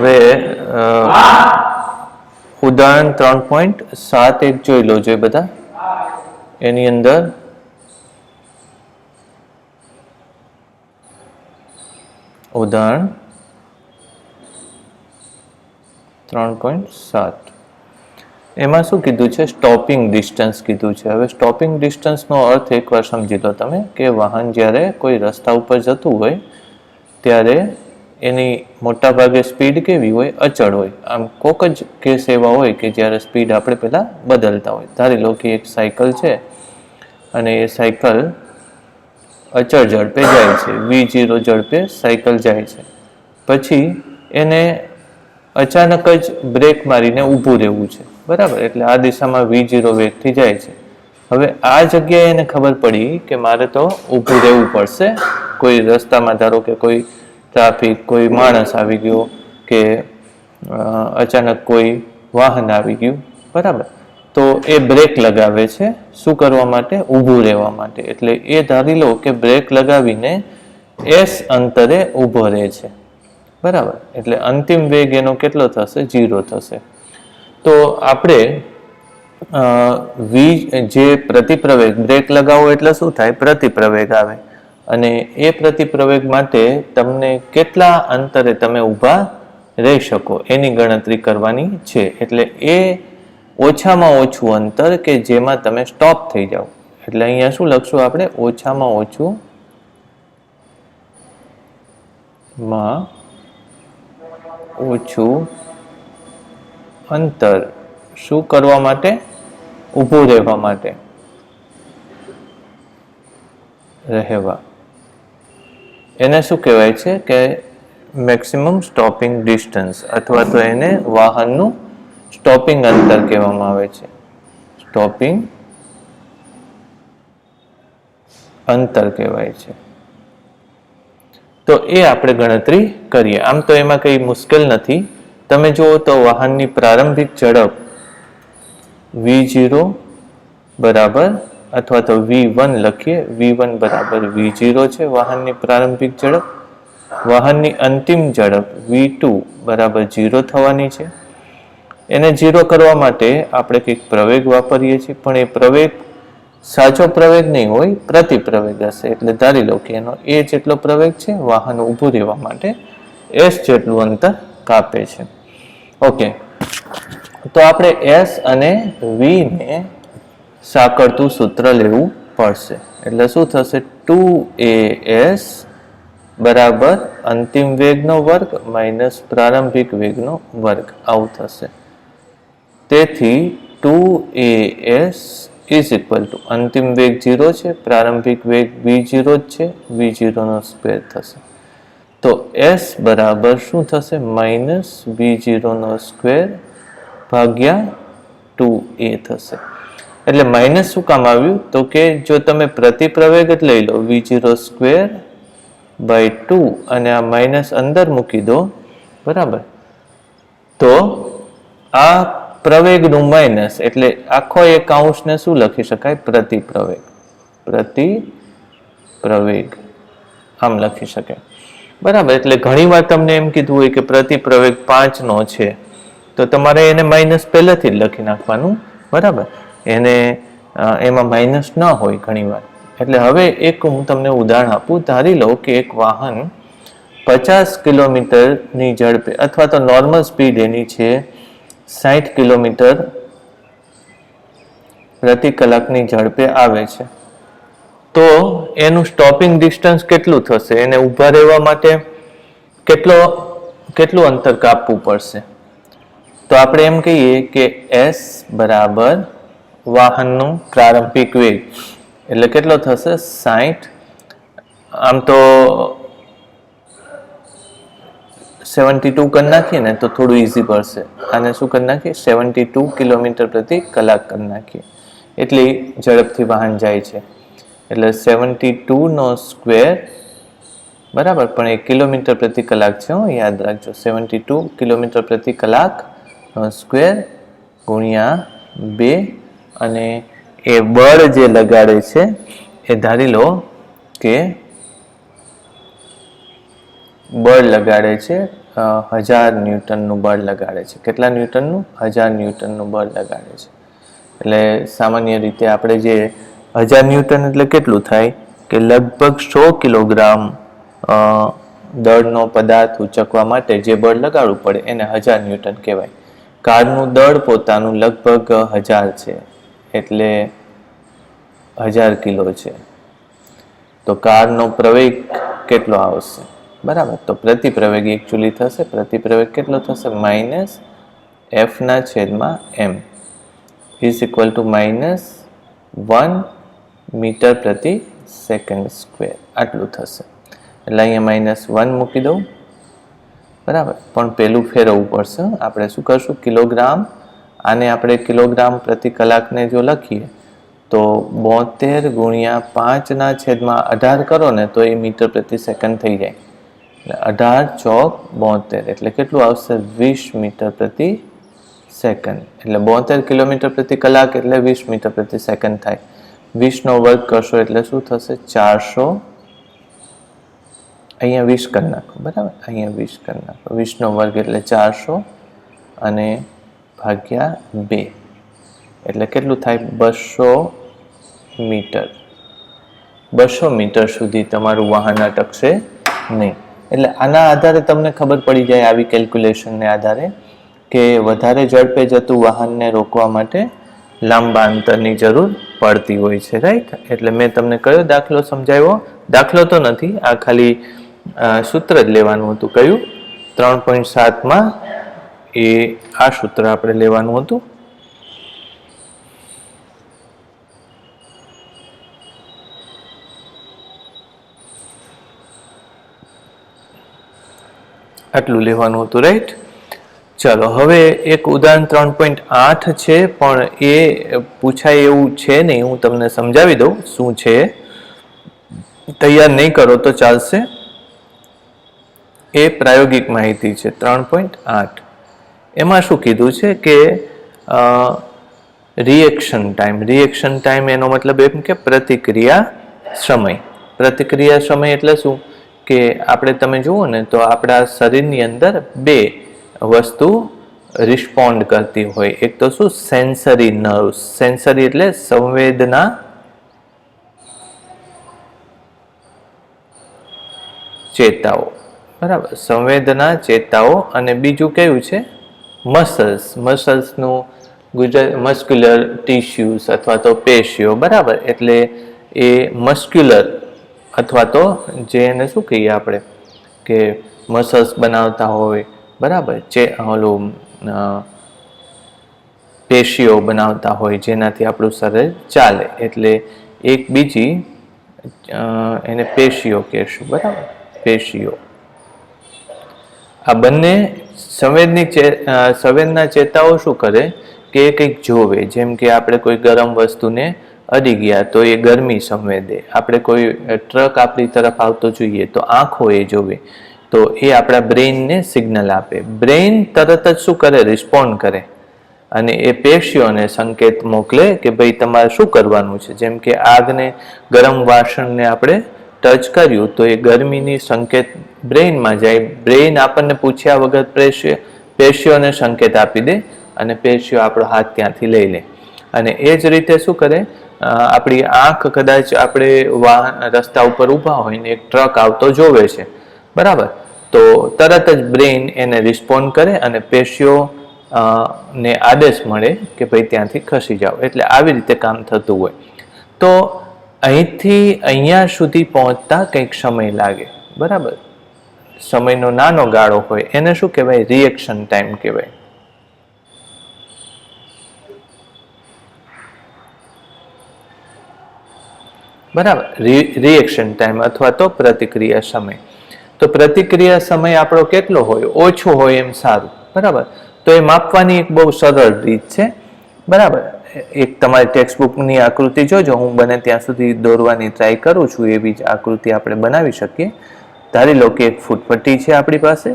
હવે ઉદાહરણ 3.7 જોઈ લો જોઈએ બધા. એની અંદર ઉદાહરણ 3.7 એમાં શું કીધું છે? સ્ટોપિંગ ડિસ્ટન્સ કીધું છે. હવે સ્ટોપિંગ ડિસ્ટન્સનો અર્થ એકવાર સમજી લો તમે કે વાહન જ્યારે કોઈ રસ્તા ઉપર જતું હોય ત્યારે એની મોટાભાગે સ્પીડ કેવી હોય? અચળ હોય. આમ કોક જ કેસ એવા હોય કે જ્યારે સ્પીડ આપણે પહેલાં બદલતા હોય. ધારી લો કે એક સાયકલ છે અને એ સાયકલ અચળ ઝડપે જાય છે, v0 ઝડપે સાયકલ જાય છે. પછી એને અચાનક જ બ્રેક મારીને ઊભું રહેવું છે, બરાબર? એટલે આ દિશામાં v0 વેગથી જાય છે. હવે આ જગ્યાએ એને ખબર પડી કે મારે તો ઊભું રહેવું પડશે. કોઈ રસ્તામાં ધારો કે કોઈ ટ્રાફિક, કોઈ માણસ આવી ગયો કે અચાનક કોઈ વાહન આવી ગયું, બરાબર? તો એ બ્રેક લગાવે છે. શું કરવા માટે? ઊભું રહેવા માટે. એટલે એ ધારી લો કે બ્રેક લગાવીને s અંતરે ઊભો રહે છે, બરાબર? એટલે અંતિમ વેગ એનો કેટલો થશે? 0 થશે. તો આપણે જે પ્રતિપ્રવેગ, બ્રેક લગાવો એટલે શું થાય? પ્રતિપ્રવેગ આવે. અને એ પ્રતિપ્રવેગ માટે તમને કેટલા અંતરે તમે ઊભા રહી શકો એની ગણતરી કરવાની છે. એટલે એ ઓછામાં ઓછું અંતર કે જેમાં તમે સ્ટોપ થઈ જાઓ. એટલે અહીંયા શું લખશું આપણે? ઓછામાં ઓછું અંતર શું કરવા માટે? ઊભું રહેવા માટે. એને શું કહેવાય છે? કે મેક્સિમમ સ્ટોપિંગ ડિસ્ટન્સ, અથવા તો એને વાહનનું સ્ટોપિંગ અંતર કહેવામાં આવે છે. સ્ટોપિંગ અંતર કહેવાય છે. તો એ આપણે ગણતરી કરીએ. આમ તો એમાં કંઈ મુશ્કેલ નથી. તમે જુઓ તો વાહનની પ્રારંભિક ઝડપ v0 બરાબર, અથવા તો v1 લખીએ, v1 બરાબર v0 છે વાહનની પ્રારંભિક ઝડપ. વાહનની અંતિમ ઝડપ v2 બરાબર 0 થવાની છે. એને 0 કરવા માટે આપણે કંઈક પ્રવેગ વાપરીએ છીએ, પણ એ પ્રવેગ સાચો પ્રવેગ નહીં હોય, પ્રતિપ્રવેગ હશે. એટલે ધારી લો કે એનો a જેટલો પ્રવેગ છે, વાહન ઊભું રહેવા માટે s જેટલું અંતર કાપે છે. ઓકે, તો આપણે s અને v ને સાંકળતું સૂત્ર લેવું પડશે. એટલે શું થશે? 2as બરાબર અંતિમ વેગનો વર્ગ માઇનસ પ્રારંભિક વેગનો વર્ગ, આવું થશે. તેથી 2as ઇઝ ઇક્વલ ટુ અંતિમ વેગ 0 છે, પ્રારંભિક વેગ v0 જ છે, v0 નો સ્ક્વેર થશે. તો s બરાબર શું થશે? માઇનસ v0 નો સ્ક્વેર ભાગ્યા 2a થશે. એટલે માઇનસ શું કામ આવ્યું? તો કે જો તમે પ્રતિપ્રવેગ જ લઈ લો v0 સ્ક્વેર બાય 2 અને આ માઇનસ અંદર મૂકી દો, બરાબર, તો આ પ્રવેગનું માઇનસ, એટલે આખો એક અંશને શું લખી શકાય? પ્રતિપ્રવેગ. પ્રતિપ્રવેગ આમ લખી શકાય, બરાબર. એટલે ઘણી વાર તમને એમ કીધું હોય કે પ્રતિપ્રવેગ 5 નો છે, તો તમારે એને માઇનસ પહેલેથી જ લખી નાખવાનું, બરાબર. એને એમાં માઇનસ ન હોય ઘણી વાર. એટલે હવે એક હું તમને ઉદાહરણ આપું. ધારી લો કે એક વાહન 50 કિલોમીટરની ઝડપે, અથવા તો નોર્મલ સ્પીડ એની છે 60 કિલોમીટર પ્રતિ કલાકની ઝડપે આવે છે. તો એનું સ્ટોપિંગ ડિસ્ટન્સ કેટલું થશે? એને ઊભા રહેવા માટે કેટલું અંતર કાપવું પડશે? તો આપણે એમ કહીએ કે s બરાબર વાહનનું પ્રારંભિક વેગ, એટલે કેટલો થશે? 60. આમ તો 72 કરી નાખીએ ને તો થોડું ઈઝી પડશે. આને શું કરી નાખીએ? 72 કિલોમીટર પ્રતિ કલાક કરી નાખીએ. એટલી ઝડપથી વાહન જાય છે. એટલે 72 નો સ્ક્વેર, બરાબર, પણ એ કિલોમીટર પ્રતિ કલાક છે, યાદ રાખજો. 72 કિલોમીટર પ્રતિ કલાક નો સ્ક્વેર ગુણ્યા 2. અને એ બળ જે લગાડે છે એ ધારી લો કે બળ લગાડે છે 1000 ન્યૂટનનું બળ લગાડે છે. કેટલા ન્યૂટનનું? 1000 ન્યૂટનનું બળ લગાડે છે. એટલે સામાન્ય રીતે આપણે જે 1000 ન્યૂટન એટલે કેટલું થાય કે લગભગ 100 કિલોગ્રામ દળનો પદાર્થ ઉચકવા માટે જે બળ લગાડવું પડે એને 1000 ન્યૂટન કહેવાય. કારનું દળ પોતાનું લગભગ 1000 છે, એટલે 1000 કિલો છે. તો કારનો પ્રવેગ કેટલો આવશે? બરાબર, તો પ્રતિ પ્રવેગ એકચ્યુઅલી થશે, પ્રતિ પ્રવેગ કેટલો થશે? -f/m is equal to -1 metre પ્રતિ સેકન્ડ સ્ક્વેર, આટલું થશે. એટલે અહીંયા -1 મૂકી દઉં, બરાબર. પણ પેલું ફેરવવું પડશે. આપણે શું કરશું? કિલોગ્રામ, આને આપણે કિલોગ્રામ પ્રતિ કલાકને જો લખીએ તો 72 ગુણ્યા 5/18 કરો ને તો એ મીટર પ્રતિ સેકન્ડ થઈ જાય. એટલે 18 ચોક 72 એટલે કેટલું આવશે? 20 મીટર પ્રતિ સેકન્ડ. એટલે 72 કિલોમીટર પ્રતિ કલાક એટલે 20 મીટર પ્રતિ સેકન્ડ થાય. 20 નો વર્ગ કરશો એટલે શું થશે? 400. અહીંયા 20 કરી નાખો, બરાબર, અહીંયા 20 કરી નાખો. 20 નો વર્ગ એટલે 400 અને ભાગ્યા 2 એટલે કેટલું થાય? 200 મીટર. 200 મીટર સુધી તમારું વાહન અટકશે નહીં. એટલે આના આધારે તમને ખબર પડી જાય, આવી કેલ્ક્યુલેશનને આધારે, કે વધારે ઝડપે જતું વાહનને રોકવા માટે લાંબા અંતરની જરૂર પડતી હોય છે, રાઈટ? એટલે મેં તમને કયો દાખલો સમજાવ્યો? દાખલો તો નથી, આ ખાલી સૂત્ર જ લેવાનું હતું. કયું? 3.7માં એ આ સૂત્ર આપણે લેવાનું હતું. આટલું લેવાનું હતું, રાઈટ? ચાલો, હવે એક ઉદાહરણ 3.8 છે, પણ એ પૂછાય એવું છે નહીં. હું તમને સમજાવી દઉં શું છે. તૈયાર નહીં કરો તો ચાલશે. એ પ્રાયોગિક માહિતી છે. 3.8 એમાં શું કીધું છે કે રિએક્શન ટાઈમ એનો મતલબ એમ કે પ્રતિક્રિયા સમય. પ્રતિક્રિયા સમય એટલે શું? કે આપણે તમે જુઓ ને તો આપણા શરીરની અંદર બે વસ્તુ રિસ્પોન્ડ કરતી હોય. એક તો શું? Sensory nerves. સેન્સરી એટલે સંવેદના ચેતાઓ, બરાબર, સંવેદના ચેતાઓ. અને બીજું કયું છે? મસલ્સનું મસ્ક્યુલર ટિશ્યુઝ અથવા તો પેશીઓ, બરાબર. એટલે એ મસ્ક્યુલર અથવા તો જેને શું કહીએ આપણે કે મસલ્સ બનાવતા હોય, બરાબર, ઓલું પેશીઓ બનાવતા હોય જેનાથી આપણું શરીર ચાલે. એટલે એક બીજી એને પેશીઓ કહેશું, બરાબર, પેશીઓ. આ બંને સંવેદના ચેતાઓ શું કરે કે કંઈક જોવે. જેમ કે આપણે કોઈ ગરમ વસ્તુને અડી ગયા તો એ ગરમી સંવેદે. આપણે કોઈ ટ્રક આપણી તરફ આવતો જોઈએ તો આંખો એ જોવે, તો એ આપણા બ્રેઇનને સિગ્નલ આપે. બ્રેઇન તરત જ શું કરે? રિસ્પોન્ડ કરે અને એ પેશીઓને સંકેત મોકલે કે ભાઈ તમારે શું કરવાનું છે. જેમ કે આગને, ગરમ વાસણને આપણે ટચ કર્યું તો એ ગરમીની સંકેત બ્રેઇનમાં જાય. બ્રેઇન આપણને પૂછ્યા વગર પેશીઓને સંકેત આપી દે અને પેશીઓ આપણો હાથ ત્યાંથી લઈ લે. અને એ જ રીતે શું કરે? આપણી આંખ કદાચ આપણે રસ્તા ઉપર ઊભા હોય ને એક ટ્રક આવતો જોવે છે, બરાબર, તો તરત જ બ્રેઇન એને રિસ્પોન્ડ કરે અને પેશીઓ ને આદેશ મળે કે ભાઈ ત્યાંથી ખસી જાઓ. એટલે આવી રીતે કામ થતું હોય. તો અહીંથી અહીંયા સુધી પહોંચતા કંઈક સમય લાગે, બરાબર. સમયનો નાનો ગાળો હોય એને શું કહેવાય? રિએક્શન ટાઈમ કહેવાય. બરાબર, રિએક્શન ટાઈમ અથવા તો પ્રતિક્રિયા સમય. તો પ્રતિક્રિયા સમય આપણો કેટલો હોય? ઓછો હોય એમ સારું, બરાબર. તો એ માપવાની એક બહુ સરળ રીત છે, બરાબર. એક તમારી ટેક્સ્ટબુકની આકૃતિ જોજો. હું બને ત્યાં સુધી દોરવાની ટ્રાય કરું છું. એવી જ આકૃતિ આપણે બનાવી શકીએ. ધારી લો કે એક ફૂટપટ્ટી છે આપણી પાસે.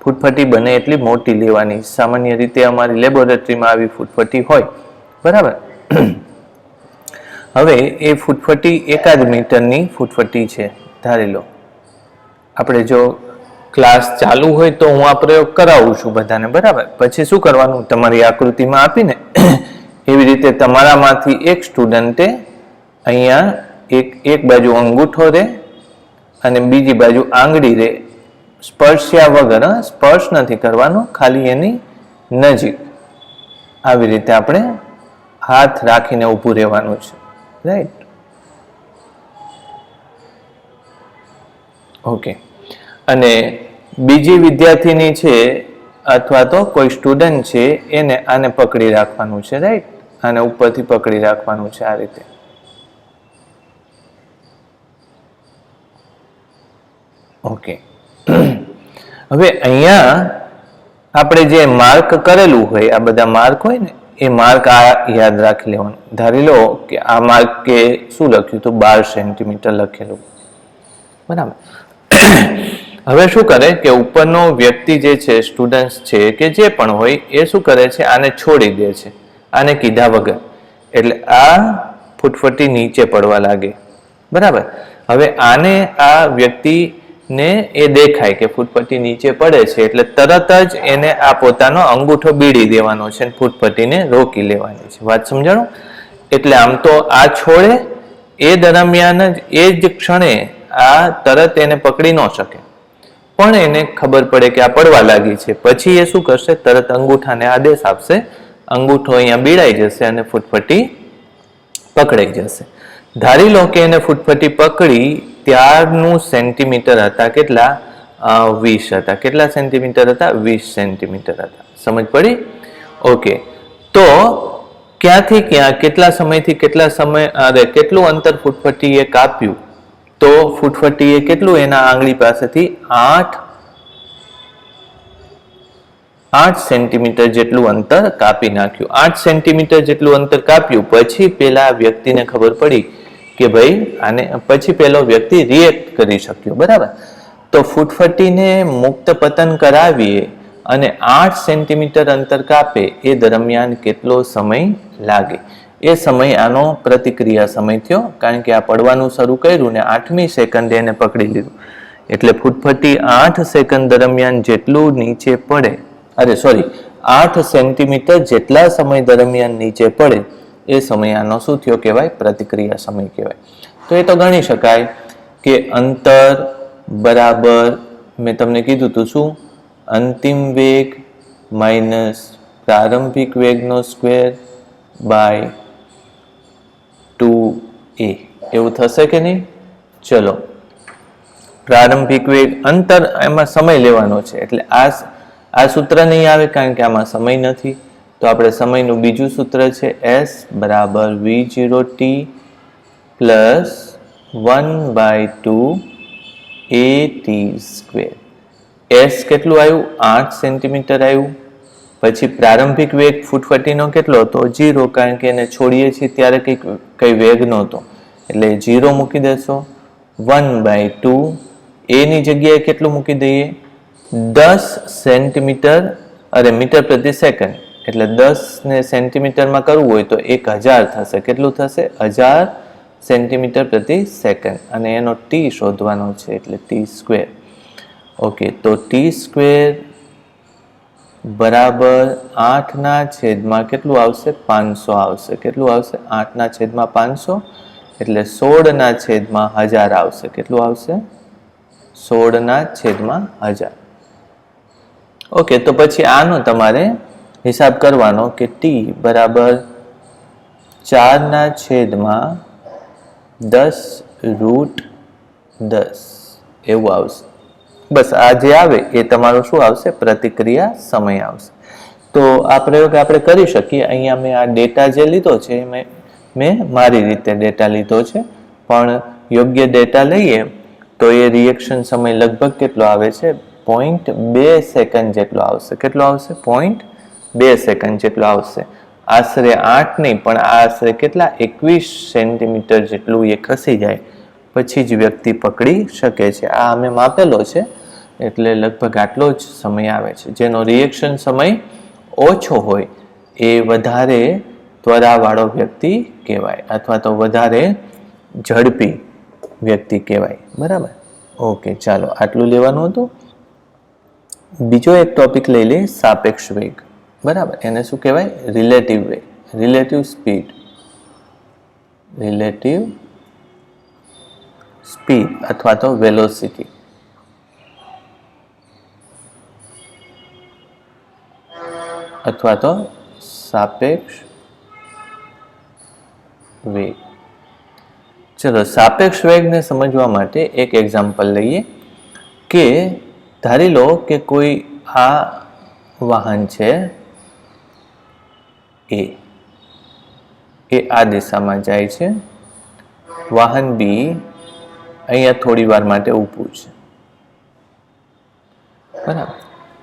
ફૂટપટ્ટી બને એટલી મોટી લેવાની. સામાન્ય રીતે અમારી લેબોરેટરીમાં આવી ફૂટપટ્ટી હોય, બરાબર. હવે એ ફૂટપટ્ટી 1 મીટરની ફૂટપટ્ટી છે ધારી લો. આપણે જો ક્લાસ ચાલુ હોય તો હું આ પ્રયોગ કરાવું છું બધાને, બરાબર. પછી શું કરવાનું, તમારી આકૃતિમાં આપીને એવી રીતે તમારામાંથી એક સ્ટુડન્ટે અહીંયા એક બાજુ અંગૂઠો રે અને બીજી બાજુ આંગળી રે, સ્પર્શ્યા વગર, સ્પર્શ નથી કરવાનો, ખાલી એની નજીક આવી રીતે આપણે હાથ રાખીને ઊભું રહેવાનું છે, રાઈટ? ઓકે. અને બીજી વિદ્યાર્થીની છે અથવા તો કોઈ સ્ટુડન્ટ છે એને આને પકડી રાખવાનું છે, રાઈટ? આને ઉપરથી પકડી રાખવાનું છે આ રીતે. ઓકે. હવે અહીંયા આપણે જે માર્ક કરેલું હોય, આ બધા માર્ક હોય ને, એ માર્ક આ યાદ રાખી લેવાનું. ધારી લો કે આ માર્ક કે શું લખ્યું તો 12 સેન્ટીમીટર લખેલું, બરાબર. હવે શું કરે કે ઉપરનો વ્યક્તિ જે છે, સ્ટુડન્ટ છે કે જે પણ હોય, એ શું કરે છે, આને છોડી દે છે, આને કીધા વગર. એટલે આ ફૂટફટી નીચે પડવા લાગે, બરાબર. હવે આને આ વ્યક્તિને એ દેખાય કે ફૂટપટ્ટી નીચે પડે છે, એટલે તરત જ એને આ પોતાનો અંગૂઠો બીડી દેવાનો છે, ફૂટપટ્ટીને રોકી લેવાની છે. વાત સમજાણો? એટલે આમ તો આ છોડે એ દરમિયાન જ, એ જ ક્ષણે આ તરત એને પકડી ન શકે, પણ એને ખબર પડે કે આ પડવા લાગી છે, પછી એ શું કરશે, તરત અંગૂઠાને આદેશ આપશે, અંગૂઠો અહીંયા બીડાઈ જશે અને ફૂટપટ્ટી પકડાઈ જશે. ધારી લો કે એને ફૂટપટ્ટી પકડી ત્યારનું સેન્ટીમીટર હતા કેટલા? 20 હતા. કેટલા સેન્ટીમીટર હતા? 20 સેન્ટીમીટર હતા. સમજ પડી? ઓકે. તો ક્યાંથી ક્યાં, કેટલા સમયથી કેટલા સમય, કેટલું અંતર ફૂટપટ્ટીએ કાપ્યું? તો ફૂટપટ્ટીએ કેટલું એના આંગળી પાસેથી 8 સેન્ટીમીટર જેટલું અંતર કાપી નાખ્યું. 8 સેન્ટીમીટર જેટલું અંતર કાપ્યું. પછી પેલા વ્યક્તિને ખબર પડી કે ભાઈ આને, પછી પેલો વ્યક્તિ રિએક્ટ કરી શક્યો, બરાબર. તો ફૂટપટ્ટીને મુક્ત પતન કરાવીએ અને 8 સેન્ટીમીટર અંતર કાપે એ દરમિયાન કેટલો સમય લાગે? એ સમય આનો પ્રતિક્રિયા સમય થયો, કારણ કે આ પડવાનું શરૂ કર્યું ને 8મી સેકન્ડે એને પકડી લીધું. એટલે ફૂટપટ્ટી 8 સેકન્ડ દરમિયાન જેટલું નીચે પડે, 8 સેન્ટીમીટર જેટલા સમય દરમિયાન નીચે પડે એ સમય આનો શું થયો કહેવાય? પ્રતિક્રિયા સમય કહેવાય. તો એ તો ગણી શકાય કે અંતર બરાબર, મેં તમને કીધું હતું શું? અંતિમ વેગ માઇનસ પ્રારંભિક વેગનો સ્ક્વેર બાય 2a. એવું થશે કે નહીં? ચલો, પ્રારંભિક વેગ, અંતર, એમાં સમય લેવાનો છે, એટલે આ સૂત્ર નહીં આવે કારણ કે આમાં સમય નથી. તો આપણે સમયનું બીજું સૂત્ર છે s બરાબર v0t પ્લસ 1/2at². s કેટલું આવ્યું? 8 સેન્ટીમીટર આવ્યું. પછી પ્રારંભિક વેગ ફૂટપટ્ટીનો કેટલો હતો? 0, કારણ કે એને છોડીએ છીએ ત્યારે કઈ વેગ નહોતો, એટલે 0 મૂકી દેશો. 1/2 એની જગ્યાએ કેટલું મૂકી દઈએ? 10 સેન્ટીમીટર, મીટર પ્રતિ સેકન્ડ, એટલે 10 ને સેન્ટીમીટરમાં કરવું હોય તો 1000 થશે. કેટલું થશે? 1000 સેન્ટીમીટર પ્રતિ સેકન્ડ. અને એનો t શોધવાનો છે, એટલે t². ઓકે, તો t² બરાબર 8/, કેટલું આવશે? 500 આવશે. કેટલું આવશે? 8/500, એટલે 16/1000 આવશે. કેટલું આવશે? 16/1000. ઓકે, તો પછી આનો તમારે હિસાબ કરવાનો કે t બરાબર 4/10√10 એવું આવશે. બસ આ જે આવે એ તમારું શું આવશે? પ્રતિક્રિયા સમય આવશે. તો આ પ્રયોગ આપણે કરી શકીએ. અહીંયા મેં આ ડેટા જે લીધો છે મેં મારી રીતે ડેટા લીધો છે, પણ યોગ્ય ડેટા લઈએ તો એ રિએક્શન સમય લગભગ કેટલો આવે છે? 0.2 સેકન્ડ જેટલો આવશે. કેટલો આવશે? 0.2 સેકન્ડ જેટલો આવશે. આશરે 8 નહીં, પણ આશરે કેટલા? 21 સેન્ટીમીટર જેટલું એ ખસી જાય પછી જ વ્યક્તિ પકડી શકે છે. આ અમે માપેલો છે, એટલે લગભગ આટલો જ સમય આવે છે. જેનો રિએક્શન સમય ઓછો હોય એ વધારે ત્વરાવાળો વ્યક્તિ કહેવાય, અથવા તો વધારે ઝડપી વ્યક્તિ કહેવાય, બરાબર. ઓકે, ચાલો આટલું લેવાનું હતું. બીજો એક ટોપિક લઈ લે, સાપેક્ષ વેગ. બરાબર, એને શું કહેવાય? રિલેટિવ વેગ, રિલેટિવ સ્પીડ, રિલેટિવ સ્પીડ અથવા તો વેલોસિટી. અથવા તો સાપેક્ષ વેગ. ચલો, સાપેક્ષ વેગને સમજવા માટે એક એક્ઝામ્પલ લઈએ કે ધારી લો કે કોઈ આ વાહન છે એ આ દિશામાં જાય છે, વાહન બી અહીંયા થોડી વાર માટે ઊભું છે. બરાબર,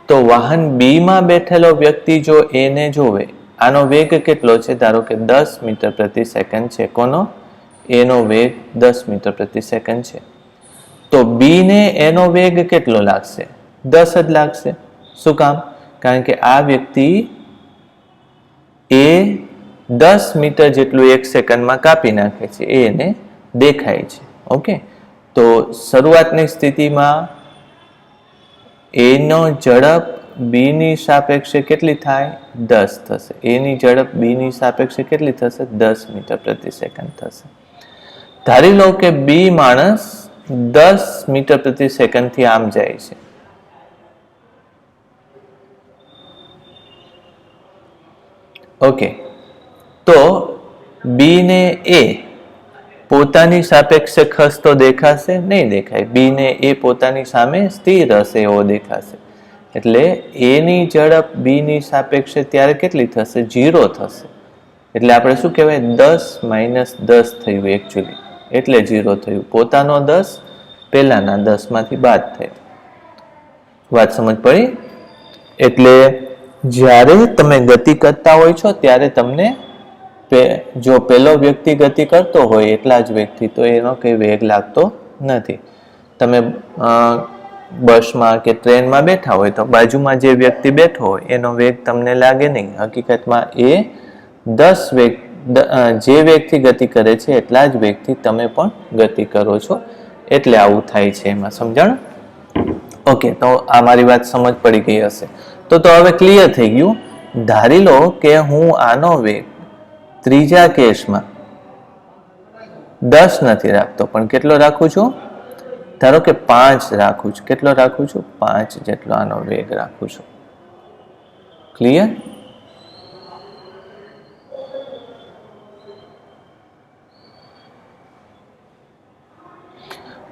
તો વાહન બી માં બેઠેલો વ્યક્તિ જો એને જોવે, આનો વેગ કેટલો છે? ધારો કે 10 મીટર પ્રતિ સેકન્ડ છે. કોનો? એનો વેગ 10 મીટર પ્રતિ સેકન્ડ છે. તો બી ને એનો વેગ કેટલો લાગશે? 10 જ લાગશે. શું કામ? કારણ કે આ વ્યક્તિ એ 10 મીટર જેટલું એક સેકન્ડમાં કાપી નાખે છે, એ એને દેખાય છે. ઓકે, તો શરૂઆતની સ્થિતિમાં એનો ઝડપ બી ની સાપેક્ષે કેટલી થાય? 10 થશે. એની ઝડપ બી ની સાપેક્ષે કેટલી થશે? 10 મીટર પ્રતિ સેકન્ડ થશે. ધારી લો કે બી માણસ 10 મીટર પ્રતિ સેકન્ડ થી આમ જાય છે. ઓકે, તો બી ને એ પોતાની સાપેક્ષે ખસતો દેખાશે? નહીં દેખાય. બી ને એ પોતાની સામે સ્થિર હશે એવો દેખાશે. એટલે એની ઝડપ બી ની સાપેક્ષે ત્યારે કેટલી થશે? 0 થશે. એટલે આપણે શું કહેવાય? 10 - 10 થયું એકચ્યુઅલી, એટલે 0 થયું. પોતાનો 10 પહેલાના 10 માંથી બાદ થયો. વાત સમજ પડી? એટલે જ્યારે તમે ગતિ કરતા હોય છો ત્યારે તમને જો પેલો વ્યક્તિ ગતિ કરતો હોય એટલા જ વેગથી, તો એનો કઈ વેગ લાગતો નથી. તમે બસમાં કે ટ્રેનમાં બેઠા હોય તો બાજુમાં જે વ્યક્તિ બેઠો હોય એનો વેગ તમને લાગે નહીં. હકીકતમાં એ 10 વેગ, જે વેગથી ગતિ કરે છે એટલા જ વેગથી તમે પણ ગતિ કરો છો. એટલે આવું થાય છે. એમાં સમજણ? ઓકે, તો આ મારી વાત સમજ પડી ગઈ હશે. તો હવે ક્લિયર થઈ ગયું. ધારી લો કે હું આનો વેગ ત્રીજા કેસમાં 10 નથી રાખતો, પણ કેટલો રાખું છું? ધારો કે 5 રાખું છું. કેટલો રાખું છું? 5 જેટલો આનો વેગ રાખું છું. ક્લિયર?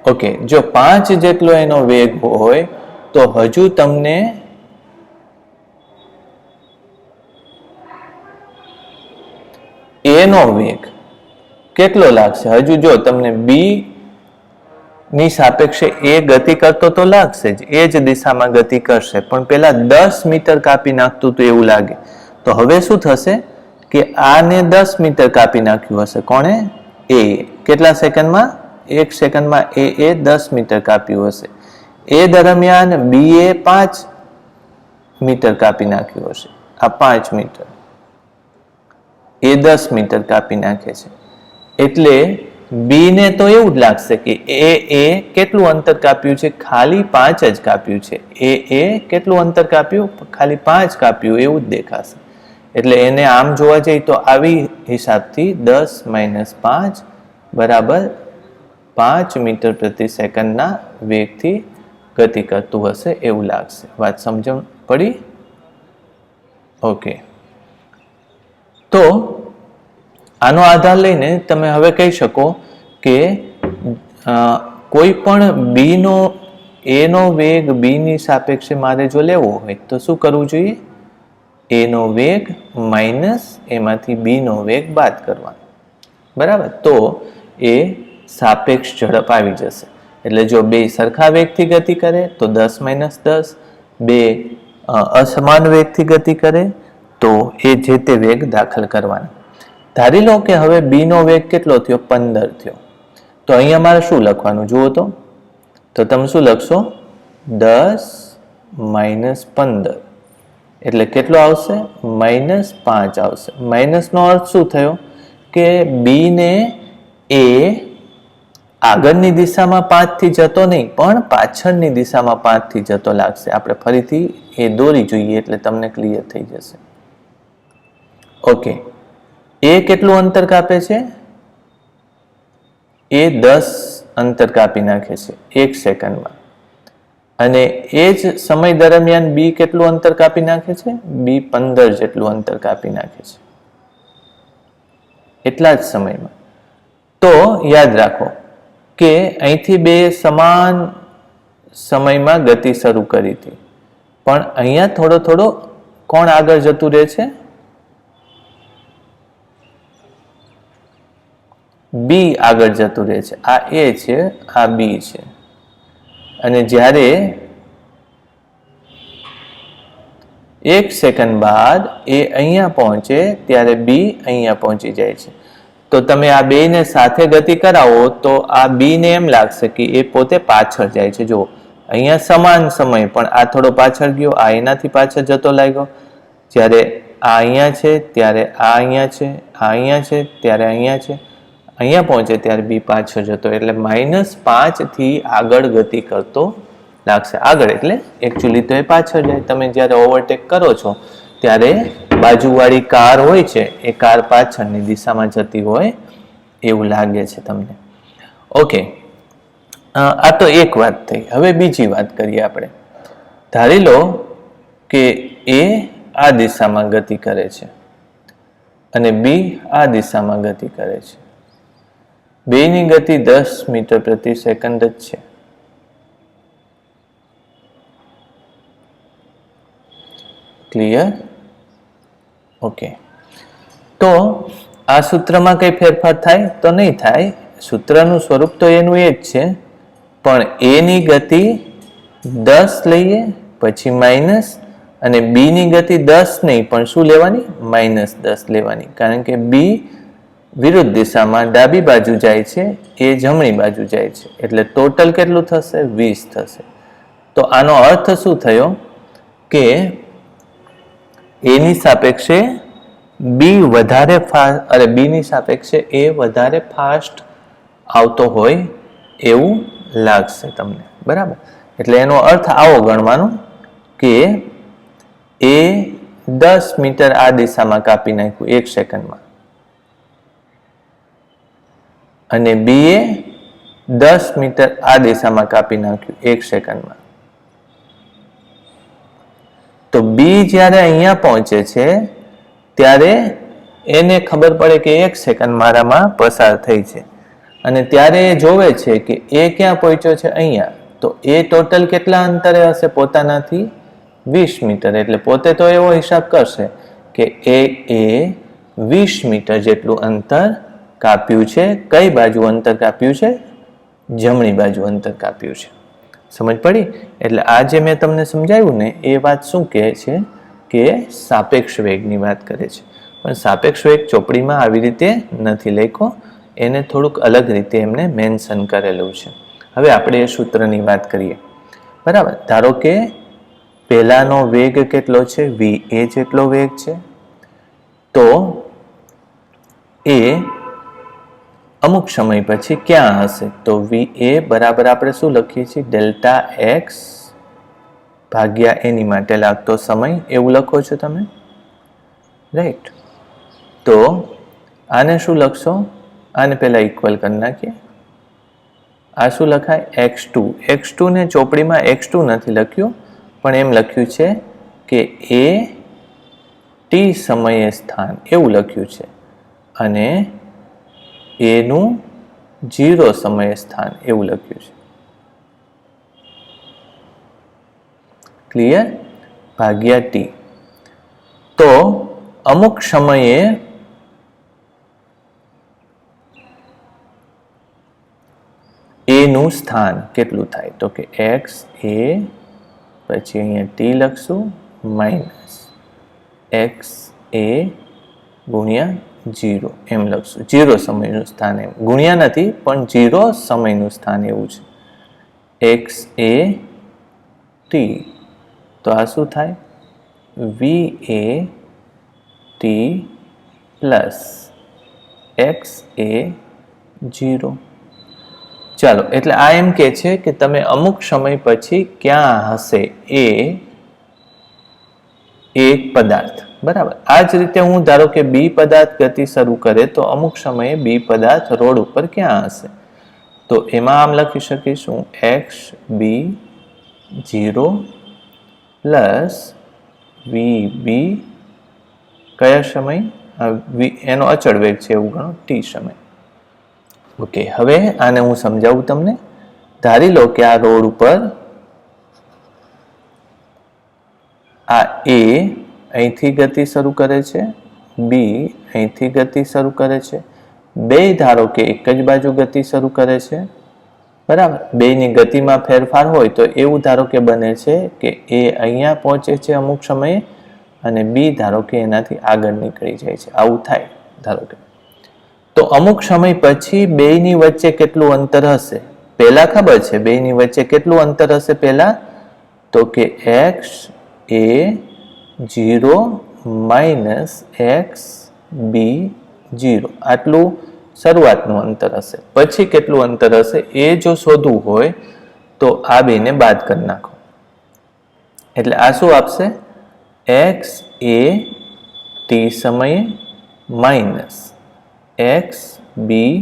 ઓકે, જો 5 જેટલો એનો વેગ હોય તો હજુ તમને એનો વેગ કેટલો લાગશે? હજુ જો તમને બી ની સાપેક્ષે એ ગતિ કરતો તો લાગશે જ, એ જ દિશામાં ગતિ કરશે, પણ પેલા 10 મીટર કાપી નાખતું તો એવું લાગે. તો હવે શું થશે કે આને 10 મીટર કાપી નાખ્યું હશે. કોણે? એ. કેટલા સેકન્ડમાં? એક સેકન્ડમાં એ 10 મીટર કાપ્યું હશે. એ દરમિયાન બી એ 5 મીટર કાપી નાખ્યું હશે. આ 5 મીટર, એ 10 મીટર કાપી નાખે છે. એટલે બી ને તો એવું જ લાગશે કે એ કેટલું અંતર કાપ્યું છે? ખાલી 5 જ કાપ્યું છે. એ કેટલું અંતર કાપ્યું? ખાલી 5 કાપ્યું એવું જ દેખાશે. એટલે એને આમ જોવા જઈએ તો આવી હિસાબથી 10 - 5 બરાબર 5 મીટર પ્રતિ સેકન્ડના વેગથી ગતિ કરતું હશે એવું લાગશે. વાત સમજણ પડી? ઓકે, તો આનો આધાર લઈને તમે હવે કહી શકો કે કોઈ પણ બી નો એનો વેગ બી ની સાપેક્ષે મારે જો લેવો હોય તો શું કરવું જોઈએ? એનો વેગ માઇનસ એમાંથી બી નો વેગ બાદ કરવાનો. બરાબર, તો એ સાપેક્ષ ઝડપ આવી જશે. એટલે જો બે સરખા વેગથી ગતિ કરે તો 10 - 10, બે અસમાન વેગથી ગતિ કરે તો એ જે તે વેગ દાખલ કરવાનો. ધારી લો કે હવે બી નો વેગ કેટલો થયો? 15 થયો. તો અહીંયા મારે શું લખવાનું જુઓ તો તમે શું લખશો? 10 - 15 એટલે કેટલો આવશે? -5 આવશે. માઇનસનો અર્થ શું થયો? કે બી ને એ આગળની દિશામાં 5 થી જતો નહીં, પણ પાછળની દિશામાં 5 થી જતો લાગશે. આપણે ફરીથી એ દોરી જોઈએ એટલે તમને ક્લિયર થઈ જશે. ઓકે, એ કેટલું અંતર કાપે છે? એ 10 અંતર કાપી નાખે છે 1 સેકન્ડમાં. અને એ જ સમય દરમિયાન બી કેટલું અંતર કાપી નાખે છે? બી 15 જેટલું અંતર કાપી નાખે છે એટલા જ સમયમાં. તો યાદ રાખો કે અહીંથી બે સમાન સમયમાં ગતિ શરૂ કરી હતી, પણ અહીંયા થોડો થોડો કોણ આગળ જતું રહે છે? બી આગળ જતું રહે છે. આ એ છે, આ બી છે. અને જ્યારે 1 સેકન્ડ બાદ એ અહીંયા પહોંચે ત્યારે બી અહીંયા પહોંચી જાય છે. તો તમે આ બેને સાથે ગતિ કરાવો તો આ બી ને એમ લાગશે કે એ પોતે પાછળ જાય છે. જો અહીંયા સમાન સમય, પણ આ થોડો પાછળ ગયો, આ એનાથી પાછળ જતો લાગ્યો. જ્યારે આ અહીંયા છે ત્યારે આ અહીંયા છે, આ અહીંયા છે ત્યારે અહીંયા છે, અહીંયા પહોંચે ત્યારે બી પાછળ જતો, એટલે -5 થી આગળ ગતિ કરતો લાગશે. આગળ એટલે એકચ્યુઅલી તો એ પાછળ જાય. તમે જ્યારે ઓવરટેક કરો છો ત્યારે બાજુવાળી કાર હોય છે એ કાર પાછળની દિશામાં જતી હોય એવું લાગે છે તમને. ઓકે, આ તો એક વાત થઈ. હવે બીજી વાત કરીએ આપણે. ધારી લો કે એ આ દિશામાં ગતિ કરે છે અને બી આ દિશામાં ગતિ કરે છે. બેની ગતિ 10 મીટર પ્રતિ સેકન્ડ જ છે. ક્લિયર? ઓકે, તો આ સૂત્રમાં કઈ ફેરફાર થાય? તો નહીં થાય. સૂત્રનું સ્વરૂપ તો એનું એ જ છે, પણ એ ની ગતિ 10 લઈએ, પછી માઇનસ, અને બી ની ગતિ 10 નહીં પણ શું લેવાની? -10 લેવાની. કારણ કે બી વિરુદ્ધ દિશામાં ડાબી બાજુ જાય છે, એ જમણી બાજુ જાય છે, એટલે ટોટલ કેટલું થશે? 20 થશે. તો આનો અર્થ શું થયો કે એની સાપેક્ષે બી વધારે ફાસ્ટ, અરે બી ની સાપેક્ષે એ વધારે ફાસ્ટ આવતો હોય એવું લાગશે તમને. બરાબર? એટલે એનો અર્થ આવો ગણવાનો કે એ 10 મીટર આ દિશામાં કાપી નાખ્યું 1 સેકન્ડમાં, અને બી એ 10 મીટર આ દિશામાં કાપી નાખ્યું 1 સેકન્ડમાં. તો બી જ્યારે અહીંયા પહોંચે છે ત્યારે એને ખબર પડે કે 1 સેકન્ડ મારામાં પસાર થઈ છે, અને ત્યારે એ જોવે છે કે એ ક્યાં પહોંચ્યો છે? અહીંયા. તો એ ટોટલ કેટલા અંતરે હશે પોતાનાથી? 20 મીટર. એટલે પોતે તો એવો હિસાબ કરશે કે એ 20 મીટર જેટલું અંતર કાપ્યું છે. કઈ બાજુ અંતર કાપ્યું છે? જમણી બાજુ અંતર કાપ્યું છે. સમજ પડી? એટલે આ જે મેં તમને સમજાવ્યું ને એ વાત શું કહે છે કે સાપેક્ષ વેગની વાત કરે છે. પણ સાપેક્ષ વેગ ચોપડીમાં આવી રીતે નથી લખ્યો, એને થોડુંક અલગ રીતે એમને મેન્શન કરેલું છે. હવે આપણે એ સૂત્રની વાત કરીએ. બરાબર? ધારો કે પહેલાનો વેગ કેટલો છે? વી એ જેટલો વેગ છે. તો એ અમુક સમય પછી ક્યાં હશે? તો વી એ બરાબર આપણે શું લખીએ છીએ? ડેલ્ટા એક્સ ભાગ્યા એની માટે લાગતો સમય, એવું લખો છો તમે, રાઈટ? તો આને શું લખશો? આને પહેલા ઇક્વલ કરી નાખીએ. આ શું લખાય? x2. x2 ને ચોપડીમાં x2 નથી લખ્યું, પણ એમ લખ્યું છે કે એ ટી સમયે સ્થાન, એવું લખ્યું છે, અને એનું 0 સમયે સ્થાન એવું લખ્યું છે. ક્લિયર? ભાગ્યા ટી. તો અમુક સમયે એનું સ્થાન કેટલું થાય? તો કે એક્સ એ, પછી અહીંયા ટી લખશું, માઇનસ એક્સ એ ગુણ્યા 0 એમ લખશું. 0 સમયનું સ્થાન, એમ ગુણ્યા નથી પણ 0 સમયનું સ્થાન એવું છે. X A T. તો આ શું થાય? વી એ ટી પ્લસ એક્સ એ 0. ચાલો, એટલે આ એમ કે છે કે તમે અમુક સમય પછી ક્યાં હશે એ એક પદાર્થ, બરાબર. આ જ રીતે હું ધારો કે બી પદાર્થ ગતિ શરૂ કરે તો અમુક સમયે બી પદાર્થ રોડ ઉપર ક્યાં હશે, તો એમાં આમ લખી શકીશું એક્સ બી 0 પ્લસ વી બી કયા સમય, એનો અચળ વેગ છે એવું ગણો, ટી સમય. ઓકે, હવે આને હું સમજાવું તમને. ધારી લો કે આ રોડ ઉપર આ એ અહીંથી ગતિ શરૂ કરે છે, બી અહીંથી ગતિ શરૂ કરે છે, બે ધારો કે એક જ બાજુ ગતિ શરૂ કરે છે, બરાબર. બેની ગતિમાં ફેરફાર હોય તો એવું ધારો કે બને છે કે એ અહીંયા પહોંચે છે અમુક સમયે અને બી ધારો કે એનાથી આગળ નીકળી જાય છે, આવું થાય ધારો કે. તો અમુક સમય પછી બેયની વચ્ચે કેટલું અંતર હશે, પહેલા ખબર છે બેયની વચ્ચે કેટલું અંતર હશે પહેલા, તો કે એક્સ એ 0 માઇનસ એક્સ બી 0 આટલું શરૂઆતનું અંતર હશે. પછી કેટલું અંતર હશે એ જો શોધવું હોય તો આ બેને બાદ કરી નાખો, એટલે આ શું આપશે, એક્સ એ ટી સમયે માઇનસ એક્સ બી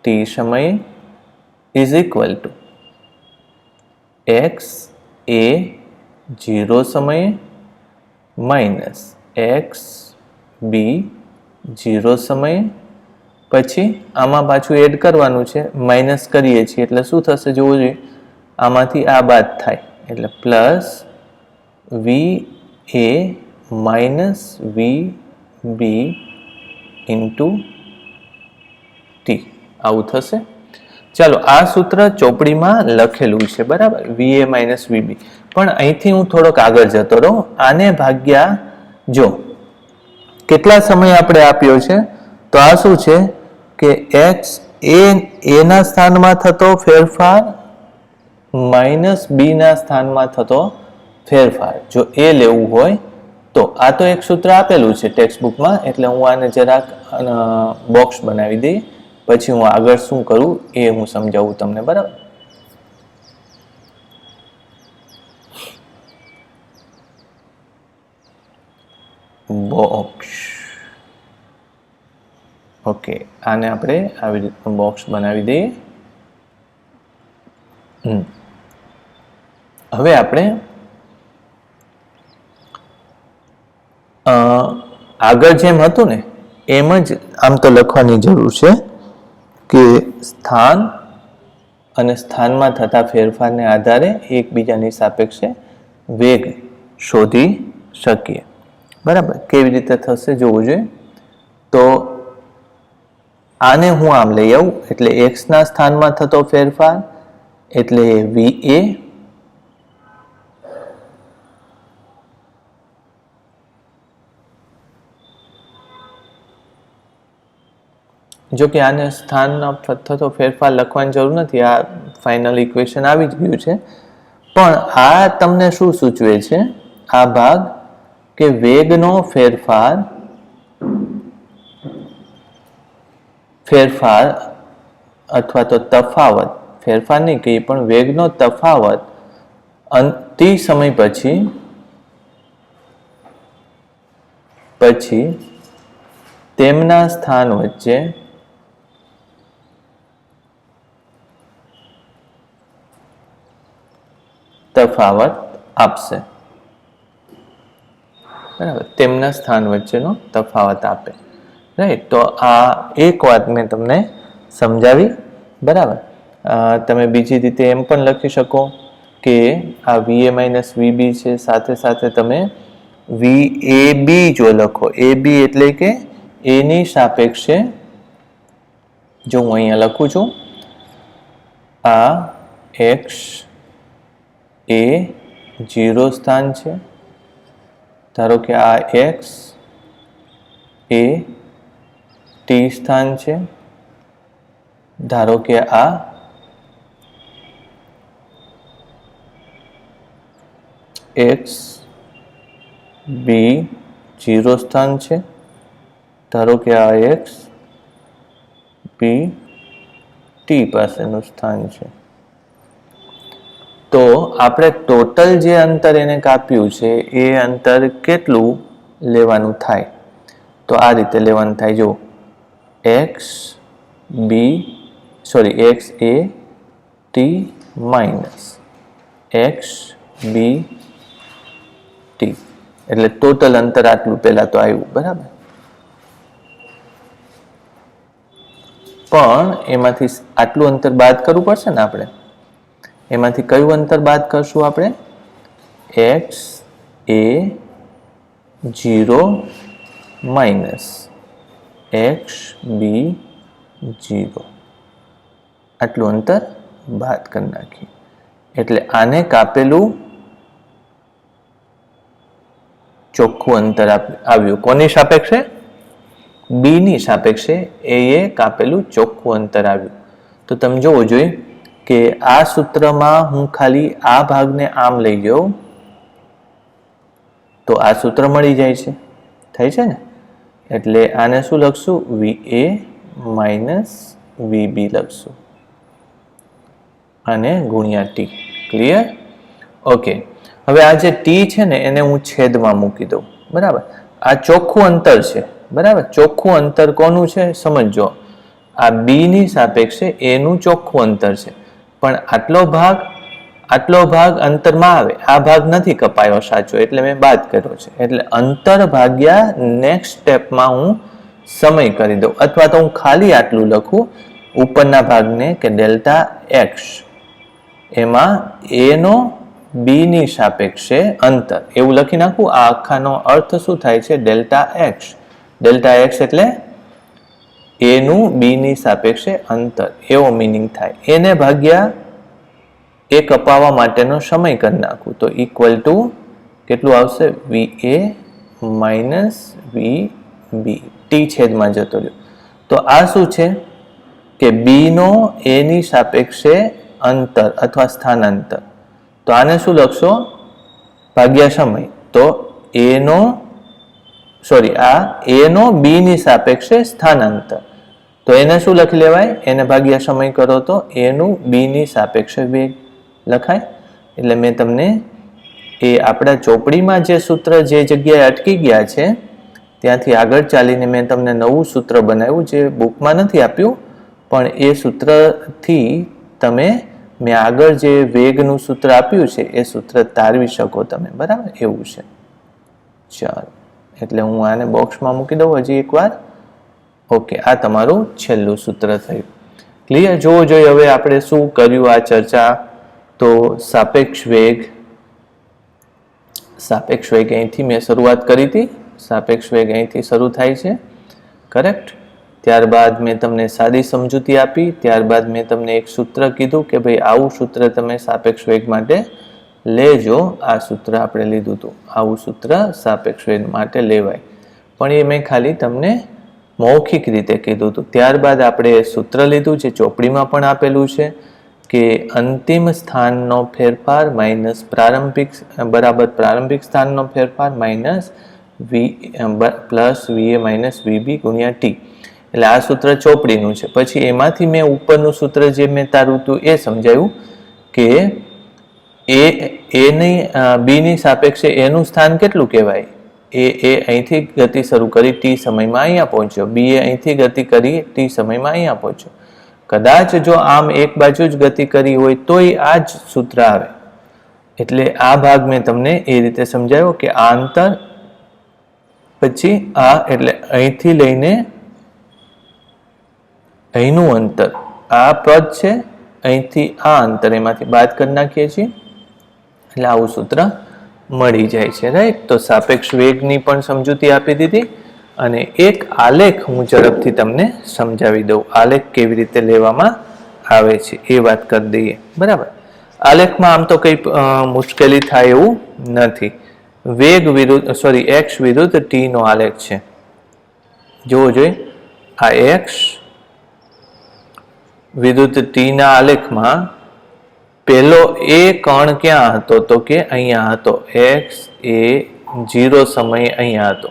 ટી સમયે ઇઝ ઇક્વલ ટુ એક્સ એ 0 સમયે માઇનસ એક્સ બી 0 સમયે. પછી આમાં પાછું એડ કરવાનું છે, માઇનસ કરીએ છીએ એટલે શું થશે જોવું જોઈએ, આમાંથી આ બાદ થાય એટલે પ્લસ વી એ માઇનસ વી બી ઇન્ટુ ટી, આવું થશે. ચાલો, આ સૂત્ર ચોપડીમાં લખેલું છે, બરાબર, વી એ માઇનસ વી બી. પણ અહીંથી હું થોડોક આગળ જતો રહું, આને ભાગ્યા જો કેટલા સમય આપણે આપ્યો છે, તો આ શું છે કે એક્સ એના સ્થાનમાં થતો ફેરફાર માઇનસ બી ના સ્થાનમાં થતો ફેરફાર, જો એ લેવું હોય તો આ તો એક સૂત્ર આપેલું છે ટેક્સ્ટ બુકમાં, એટલે હું આને જરાક બોક્સ બનાવી દઈ, પછી હું આગળ શું કરું એ હું સમજાવું તમને, બરાબર. બોક્સ, ઓકે, આને આપણે આવી રીતનું બોક્સ બનાવી દઈએ. હવે આપણે આગળ જેમ હતું ને એમ જ આમ તો લખવાની જરૂર છે કે સ્થાન અને સ્થાનમાં થતા ફેરફારને આધારે એકબીજાની સાપેક્ષે વેગ શોધી શકીએ, બરાબર. કેવી રીતે થશે જોવું જોઈએ. તો આને હું આમ લઈ આવું એટલે એક્સ ના સ્થાનમાં થતો ફેરફાર એટલે વી એ જો કે આને સ્થાન થતો ફેરફાર લખવાની જરૂર નથી, આ ફાઇનલ ઇક્વેશન આવી જ ગયું છે. પણ આ તમને શું સૂચવે છે આ ભાગ, કે વેગનો ફેરફાર અથવા તો તફાવત, ફેરફાર નહીં કહીએ પણ વેગનો તફાવત ટી સમય પછી તેમના સ્થાન વચ્ચે તફાવત આપશે, બરાબર, તેમના સ્થાન વચ્ચેનો તફાવત આપે, રાઈટ. તો આ એક વાત મેં તમને સમજાવી, બરાબર. તમે બીજી રીતે એમ પણ લખી શકો કે આ વી એ માઇનસ વી બી છે, સાથે સાથે તમે વી એ બી જો લખો, એ બી એટલે કે એની સાપેક્ષે, જો હું અહીંયા લખું છું આ એક્સ એ 0 સ્થાન છે, ધારો કે આ એક્સ એ ટી સ્થાન છે, ધારો કે આ એક્સ બી 0 સ્થાન છે, ધારો કે આ એક્સ બી ટી ટી પાસેનું સ્થાન છે. તો આપણે ટોટલ જે અંતર એને કાપ્યું છે એ અંતર કેટલું લેવાનું થાય? તો આ રીતે લેવાનું થાય. જો X A T minus X B T, એટલે ટોટલ અંતર આટલું પહેલા તો આવ્યું, બરાબર. પણ એમાંથી આટલું અંતર બાદ કરવું પડશે ને આપણે. એમાંથી કયું અંતર બાદ કરશું આપણે? એક્સ એ 0 માઇનસ એક્સ બી 0, આટલું અંતર બાદ કરી નાખીએ. એટલે આને કાપેલું ચોખ્ખું અંતર આવ્યું. કોની સાપેક્ષે? બી ની સાપેક્ષે એ કાપેલું ચોખ્ખું અંતર આવ્યું. તો તમે જોવો જોઈએ કે આ સૂત્રમાં હું ખાલી આ ભાગને આમ લઈ જાઉં તો આ સૂત્ર મળી જાય છે. થાય છે ને? એટલે આને શું લખશું? VA માઇનસ VB લખશું અને ગુણ્યા ટી. ક્લિયર? ઓકે. હવે આ જે ટી છે ને એને હું છેદમાં મૂકી દઉં, બરાબર. આ ચોખ્ખું અંતર છે, બરાબર. ચોખ્ખું અંતર કોનું છે સમજો. આ બી ની સાપેક્ષે એનું ચોખ્ખું અંતર છે, પણ આટલો ભાગ અંતરમાં આવે. આ ભાગ નથી કપાયો સાચો, એટલે મેં બાદ કર્યો છે. એટલે અંતર ભાગ્યા નેક્સ્ટ સ્ટેપમાં હું સમય કરી દઉં, અથવા તો હું ખાલી આટલું લખું ઉપરના ભાગને કે ડેલ્ટા એક્સ, એમાં એનો બી ની સાપેક્ષે અંતર એવું લખી નાખું. આ આખાનો અર્થ શું થાય છે? Delta x. ડેલ્ટા એક્સ એટલે એનું બી ની સાપેક્ષે અંતર, એવો મિનિંગ થાય. એને ભાગ્યા એ કપાવવા માટેનો સમય કરી નાખું તો ઇક્વલ ટુ કેટલું આવશે? VA માઇનસ VB, ટી છેદમાં જતો રહ્યો. તો આ શું છે કે બી નો એ ની સાપેક્ષે અંતર અથવા સ્થાનાંતર. તો આને શું લખશો? ભાગ્યા સમય. તો આ એ નો બી ની સાપેક્ષે સ્થાનાંતર. તો એને શું લખી લેવાય? એને ભાગ્યા સમય કરો તો એનું બી ની સાપેક્ષે વેગ લખાય. એટલે મેં તમને એ આપણા ચોપડીમાં જે સૂત્ર જે જગ્યાએ અટકી ગયા છે ત્યાંથી આગળ ચાલીને મેં તમને નવું સૂત્ર બનાવ્યું, જે બુકમાં નથી આપ્યું, પણ એ સૂત્રથી તમે મેં આગળ જે વેગનું સૂત્ર આપ્યું છે એ સૂત્ર તારવી શકો તમે, બરાબર. એવું છે. ચાલો, એટલે હું આને બોક્સમાં મૂકી દઉં હજી એકવાર. ઓકે, આ તમારું છેલ્લું સૂત્ર થયું. ક્લિયર? જોવો જોઈએ હવે આપણે શું કર્યું આ ચર્ચા. તો સાપેક્ષ વેગ અહીંથી મેં શરૂઆત કરી હતી. સાપેક્ષ વેગ અહીંથી શરૂ થાય છે, કરેક્ટ. ત્યારબાદ મેં તમને સાદી સમજૂતી આપી. ત્યારબાદ મેં તમને એક સૂત્ર કીધું કે ભાઈ આવું સૂત્ર તમે સાપેક્ષ વેગ માટે લેજો. આ સૂત્ર આપણે લીધું હતું, આવું સૂત્ર સાપેક્ષ વેગ માટે લેવાય, પણ એ મેં ખાલી તમને મૌખિક રીતે કીધું હતું. ત્યારબાદ આપણે સૂત્ર લીધું જે ચોપડીમાં પણ આપેલું છે કે અંતિમ સ્થાનનો ફેરફાર માઇનસ પ્રારંભિક સ્થાનનો ફેરફાર minus plus VA minus VB ગુણ્યા ટી. એટલે આ સૂત્ર ચોપડીનું છે. પછી એમાંથી મેં ઉપરનું સૂત્ર જે મેં તારું હતું એ સમજાવ્યું કે બી ની સાપેક્ષે એનું સ્થાન કેટલું કહેવાય? એ અહીંથી ગતિ શરૂ કરી ટી સમયમાં અહીંયા પહોંચ્યો. બી એ અહીંથી ગતિ કરી ટી સમયમાં અહીંયા પહોંચ્યો. કદાચ જો આમ એક બાજુ જ ગતિ કરી હોય તોય આ જ સૂત્ર આવે. એટલે આ ભાગ મેં તમને એ રીતે સમજાવ્યો કે આ અંતર, પછી આ એટલે અહીંથી લઈને અહીંનું અંતર, આ પદ છે, અહીંથી આ અંતર એમાંથી બાદ કરી નાખીએ છીએ એટલે આવું સૂત્ર મળી જાય છે, રાઈટ. તો સાપેક્ષ વેગની પણ સમજૂતી આપી દીધી અને એક આલેખ હું ઝડપથી તમને સમજાવી દઉં. આલેખ કેવી રીતે લેવામાં આવે છે એ વાત કરી દઈએ, બરાબર. આલેખમાં આમ તો કંઈ મુશ્કેલી થાય એવું નથી. એક્સ વિરુદ્ધ ટી નો આલેખ છે. જોવો જોઈએ, આ એક્સ વિરુદ્ધ ટી ના આલેખમાં પહેલો એ કણ ક્યાં હતો? તો કે અહીંયા હતો. એક્સ એ 0 સમયે અહીંયા હતો.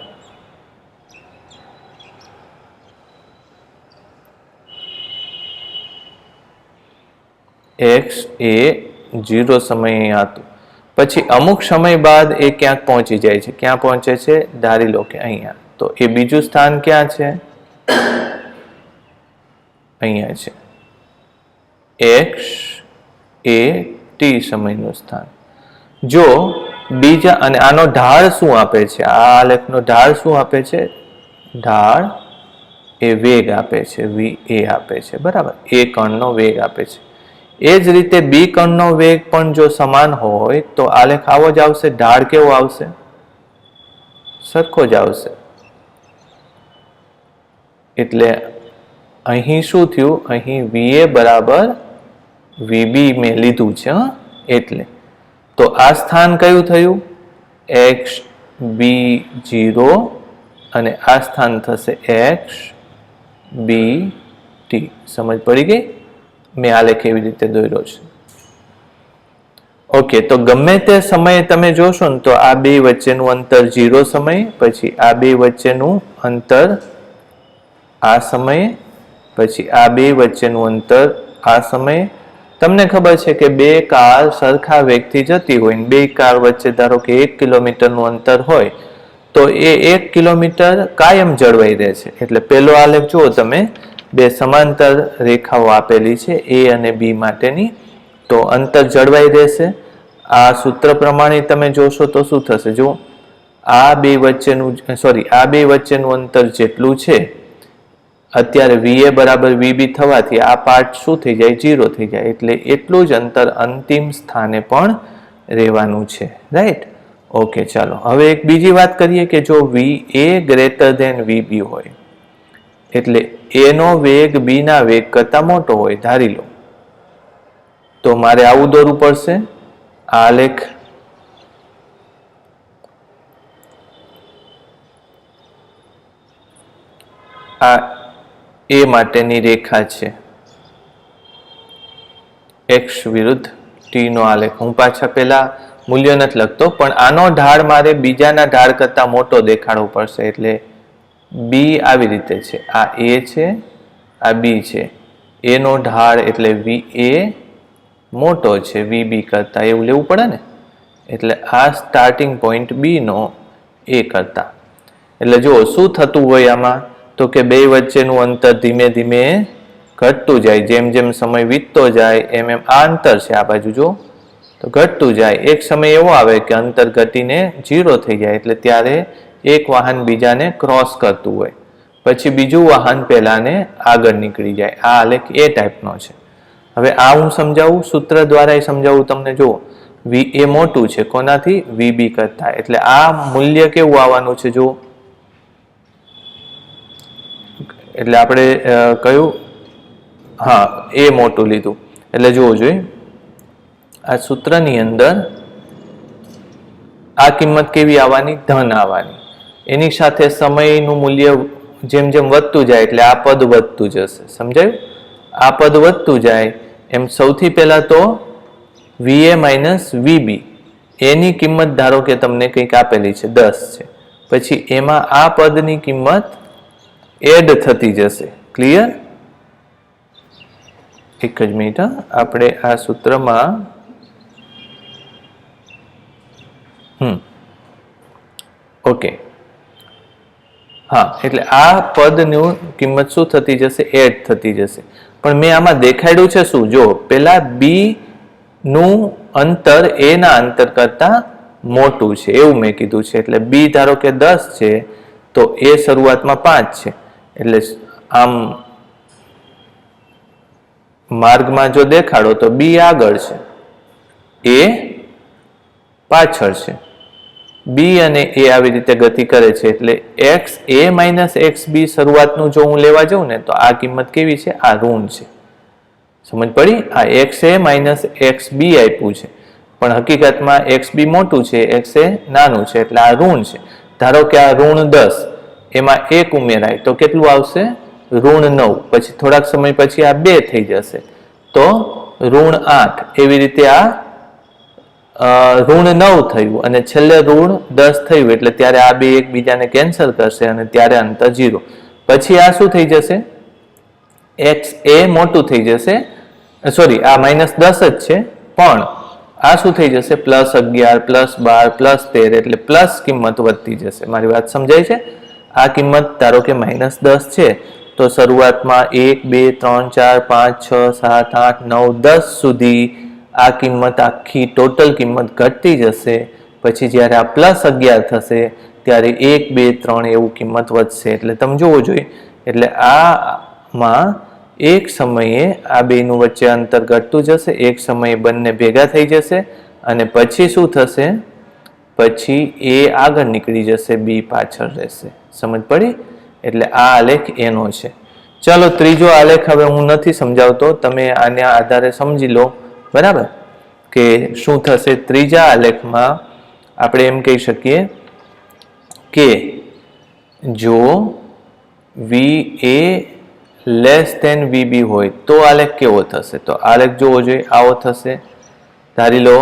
એક્સ એ 0 સમયે હતું, પછી અમુક સમય બાદ એ ક્યાંક પહોંચી જાય છે. ક્યાં પહોંચે છે? ધારી લો કે અહીંયા. તો એ બીજું સ્થાન ક્યાં છે? અહીંયા છે. એક્સ એ ટી સમયનું સ્થાન. જો બીજા, અને આનો ઢાળ શું આપે છે? આ આલેખનો ઢાળ શું આપે છે? ઢાળ એ વેગ આપે છે, વી એ આપે છે, બરાબર. એ કણનો વેગ આપે છે. એ જ રીતે બી કણનો વેગ પણ જો સમાન હોય તો આલેખ આવો જ આવશે. ઢાળ કેવો આવશે? સરખો જ આવશે. એટલે અહીં શું થયું? અહીં વીએ બરાબર વીબી મેં લીધું છે. એટલે તો આ સ્થાન કયું થયું? એક્સ બી 0 અને આ સ્થાન થશે એક્સ બી ટી. સમજ પડી ગઈ? મેં આલેખ એવી રીતે દોર્યો છે. ઓકે, તો ગમે તે સમયે તમે જોશો ને તો આ બે વચ્ચેનું અંતર 0 સમય, પછી આ બે વચ્ચેનું અંતર આ સમયે, પછી આ બે વચ્ચેનું અંતર આ સમયે. તમને ખબર છે કે બે કાર સરખા વેગથી જતી હોય ને બે કાર વચ્ચે ધારો કે 1 કિલોમીટરનું અંતર હોય તો એ 1 કિલોમીટર કાયમ જળવાઈ રહે છે. એટલે પહેલો આલેખ જુઓ તમે, બે સમાંતર રેખાઓ આપેલી છે એ અને બી માટેની, તો અંતર જળવાઈ રહેશે. આ સૂત્ર પ્રમાણે તમે જોશો તો શું થશે? જો આ બે વચ્ચેનું અંતર જેટલું છે, અત્યારે વીએ બરાબર વીબી થવાથી આ પાર્ટ શું થઈ જાય? 0 થઈ જાય. એટલે એટલું જ અંતર અંતિમ સ્થાને પણ રહેવાનું છે. રાઈટ? ઓકે, ચાલો હવે એક બીજી વાત કરીએ કે જો વી એ ગ્રેટર ધેન વીબી હોય, એટલે એનો વેગ બી ના વેગ કરતા મોટો હોય, ધારી લો, તો મારે આવું દોરવું પડશે. આ આલેખ આ એ માટેની રેખા છે, એક્સ વિરુદ્ધ ટી નો આલેખ. હું પાછા પેલા મૂલ્ય નથી લખતો, પણ આનો ઢાળ મારે બીજાના ઢાળ કરતા મોટો દેખાડવો પડશે. એટલે બી આવી રીતે છે, આ એ છે, આ બી છે. એનો ઢાળ એટલે વી એ મોટો છે વીબી કરતા, એવું લેવું પડે ને. એટલે આ સ્ટાર્ટિંગ પોઈન્ટ બી નો એ કરતા. એટલે જો શું થતું હોય આમાં, તો કે બે વચ્ચેનું અંતર ધીમે ધીમે ઘટતું જાય. જેમ જેમ સમય વીતતો જાય એમ એમ આ અંતર છે, આ બાજુ જો તો ઘટતું જાય. એક સમય એવો આવે કે અંતર ઘટીને 0 થઈ જાય. એટલે ત્યારે એક વાહન બીજાને ક્રોસ કરતું હોય, પછી બીજું વાહન પહેલાને આગળ નીકળી જાય. આ આલેખ એ ટાઈપનો છે. હવે આ હું સમજાવું, સૂત્ર દ્વારા સમજાવું તમને. જો વી એ મોટું છે કોનાથી? વીબી કરતા. એટલે આ મૂલ્ય કેવું આવવાનું છે? જો એટલે આપણે કયું? હા, એ મોટું લીધું. એટલે જોવું જોઈએ આ સૂત્રની અંદર આ કિંમત કેવી આવવાની? ધન આવવાની. એની સાથે સમયનું મૂલ્ય જેમ જેમ વધતું જાય એટલે આ પદ વધતું જશે. સમજાયું? આ પદ વધતું જાય એમ સૌથી પહેલા તો વીએ માઇનસ વીબી એની કિંમત ધારો કે તમને કંઈક આપેલી છે 10 છે, પછી એમાં આ પદની કિંમત એડ થતી જશે. ક્લિયર? એક જ મિનિટ, આપણે આ સૂત્રમાં ઓકે, હા, એટલે આ પદનું કિંમત શું થતી જશે? એડ થતી જશે. પણ મેં આમાં દેખાડ્યું છે શું? જો પેલા બી નું અંતર એ ના અંતર કરતા મોટું છે એવું મેં કીધું છે. એટલે બી ધારો કે 10 છે તો એ શરૂઆતમાં 5 છે. એટલે આમ માર્ગમાં જો દેખાડો તો બી આગળ છે, એ પાછળ છે. બી અને એ આવી રીતે ગતિ કરે છે. એટલે એક્સ એ માઇનસ એક્સ બી શરૂઆતનું જો હું લેવા જાઉં ને તો આ કિંમત કેવી છે? આ ઋણ છે. સમજ પડી? આ એક્સ એ માઇનસ એક્સ બી આપ્યું છે, પણ હકીકતમાં એક્સ બી મોટું છે, એક્સ એ નાનું છે, એટલે આ ઋણ છે. ધારો કે આ ઋણ 10, એમાં 1 ઉમેરાય તો કેટલું આવશે? ઋણ 9. પછી થોડાક સમય પછી આ 2 થઈ જશે તો ઋણ 8. એવી રીતે આ ઋણ 9 થયું અને છેલ્લે ઋણ 10 થયું. એટલે ત્યારે આ બે એકબીજાને કેન્સલ કરશે અને ત્યારે અંતર 0. પછી આ શું થઈ જશે? એક્સ એ મોટું થઈ જશે સોરી આ -10 જ છે, પણ આ શું થઈ જશે +11 +12 +13 એટલે પ્લસ કિંમત વધતી જશે. મારી વાત સમજાય છે? આ કિંમત ધારો કે -10 છે તો શરૂઆતમાં 1 2 3 4 5 6 7 8 9 10 સુધી આ કિંમત આખી ટોટલ કિંમત ઘટતી જશે. પછી જ્યારે આ +11 થશે ત્યારે 1 2 3 એવું કિંમત વધશે. એટલે તમે જોવો જોઈએ. એટલે આમાં એક સમયે આ બેનું વચ્ચે અંતર ઘટતું જશે, એક સમયે બંને ભેગા થઈ જશે અને પછી શું થશે? પછી એ આગળ નીકળી જશે, બી પાછળ રહેશે. સમજ પડી? એટલે આ આલેખ એનો છે. ચાલો ત્રીજો આલેખ હવે હું નથી સમજાવતો, તમે આના આધારે સમજી લો. બરાબર? કે શું થશે? ત્રીજા આલેખમાં આપણે એમ કહી શકીએ કે જો VA લેસ ધેન VB હોય તો આલેખ કેવો થશે? તો આલેખ જોવો જોઈએ, આવો થશે. ધારી લો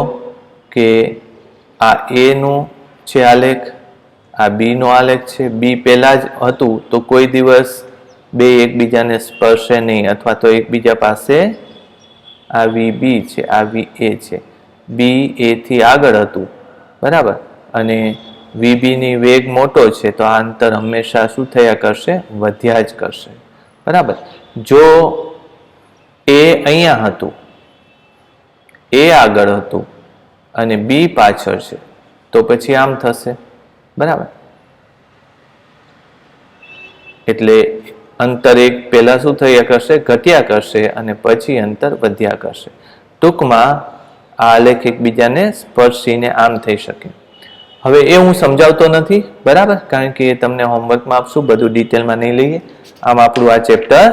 કે આ A નું છે આલેખ, આ B નો આલેખ છે. B પહેલા જ હતું તો કોઈ દિવસ બે એકબીજાને સ્પર્શે નહીં, અથવા તો એકબીજા પાસે આ VB છે, આ VA છે. B A થી આગળ હતું, બરાબર, અને VB ની વેગ મોટો છે તો આ અંતર હંમેશા શું થયા કરશે? વધ્યા જ કરશે. બરાબર. જો A અહીંયા હતું, A આગળ હતું અને B પાછળ છે તો પછી આમ થશે. બરાબર. એટલે અંતર એક પહેલા શું થયા કરશે? ઘટ્યા કરશે અને પછી અંતર વધ્યા કરશે. ટૂંકમાં આ આલેખ એકબીજાને સ્પર્શીને આમ થઈ શકે. હવે એ હું સમજાવતો નથી, બરાબર, કારણ કે તમને હોમવર્કમાં આપશું, બધું ડિટેલમાં નહીં લઈએ. આમ આપણું આ ચેપ્ટર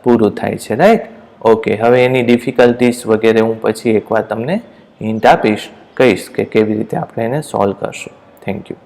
પૂરું થાય છે, રાઈટ? ઓકે, હવે એની ડિફિકલ્ટીઝ વગેરે હું પછી એકવાર તમને હિન્ટ આપીશ, કહીશ કે કેવી રીતે આપણે એને સોલ્વ કરશું. Thank you.